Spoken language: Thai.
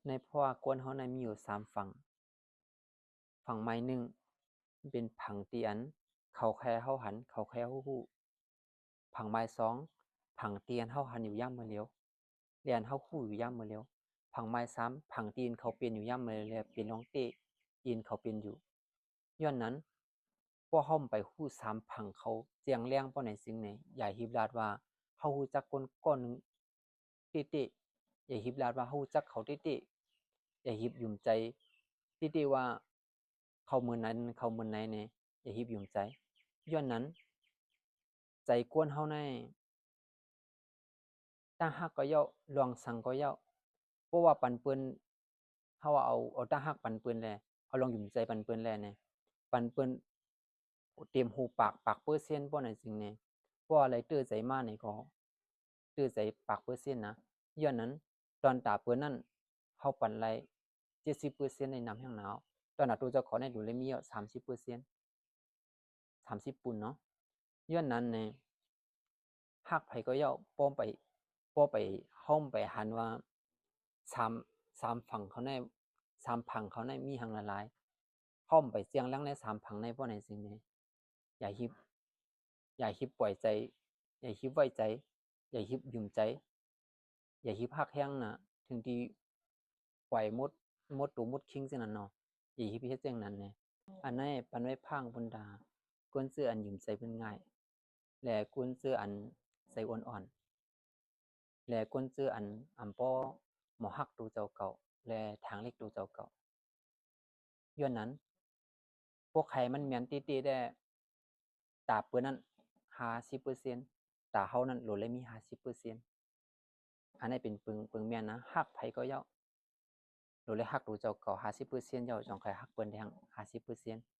ในเพราะว่ากวนเฮานั้นมีอยู่3ฝั่งฝั่งไม้หนึ่งเป็นผังที่อันเขาแค่เฮาหันเขาแค่เฮาฮู้ผังไม้2ผังที่อันเฮาหันอยู่ยามมื้อแล้วและอันเฮาฮู้อยู่ยามมื้อแล้วผังไม้3ผังที่อันเขาเป็นอยู่ยามมื้อแล้วเป็นน้องเต้อินเขาเป็นอยู่ย้อนนั้นพวกเฮาไปฮู้3ผังเขาเจียงแรงบ่ในสิ่งนี้อย่าหิบลาดว่าเฮาฮู้จักคนก้อนหนึ่งเต้ๆอย่าหิบลาดว่าเฮารู้จักเขาเต้ๆอย่าหิบหยุมใจเต้ๆว่าเขามื้อนั้นเขามื้อไหนแหน่อย่าหิบหยุมใจย้อนนั้นใจกวนเฮาในตาฮักก็เย้าลวงสังก็เย้าเพราะว่าปันเปิ้นเฮาเอาตาฮักปันเปิ้นแลเอาลองหยุมใจปันเปิ้นแลเนี่ยปันเปิ้นเตรียมหูปากเปอร์เซ็นต์บ่นั่นสิ่งนี้เพราะอะไรเตื้อใจมานี่ก็ตื้อใจปากเปอร์เซ็นต์นะย้อนนั้นตอนตาเปิ้นนั้นเฮาปันไล70%ในน้ำแห้งหนาวตอนน่ะตัวเจ้าของในดูเลยมี30% 30ปุ่นเนาะย้อนนั้นเนี่ยฮักไผก็เย้าป้อไปห้อมไปหันว่าสามฝั่งเขาใน3ผังเขาในมีหังละลายห้อมไปเสียงแรงใน3ผังในบ่ในสิ่งนี้อย่าหิบปล่อยใจอย่าหิบไว้ใจอย่าหิบหยุ่มใจอย่าหิบฮักแห้งนะถึงที่ปล่อยมดตูมดคิงจังนั้นเนาะอย่าหิบเฮ็ดจังนั้นเนี่ยอันนั้นปันไว้พางบนดากวนซื้ออันหยุ่มใจเพิ่นง่ายและกวนซื้ออันใส่อ่อนๆและกวนซื้ออันป้อหมอฮักตูเจ้าเก่าและทางเล็กตูเจ้าเก่าย้อนนั้นพวกใครมันแม่นติๆได้ตาเปิ้นนั้น50%ตาเฮานั้นโหลดเลยมี50%อันนั้นเป็นปึงแม่นนะฮักไผก็เย้าโหลดเลยฮักตูเจ้าเก่า50%เย้าจ้องใครฮักเปิ้นได้หั้ง50%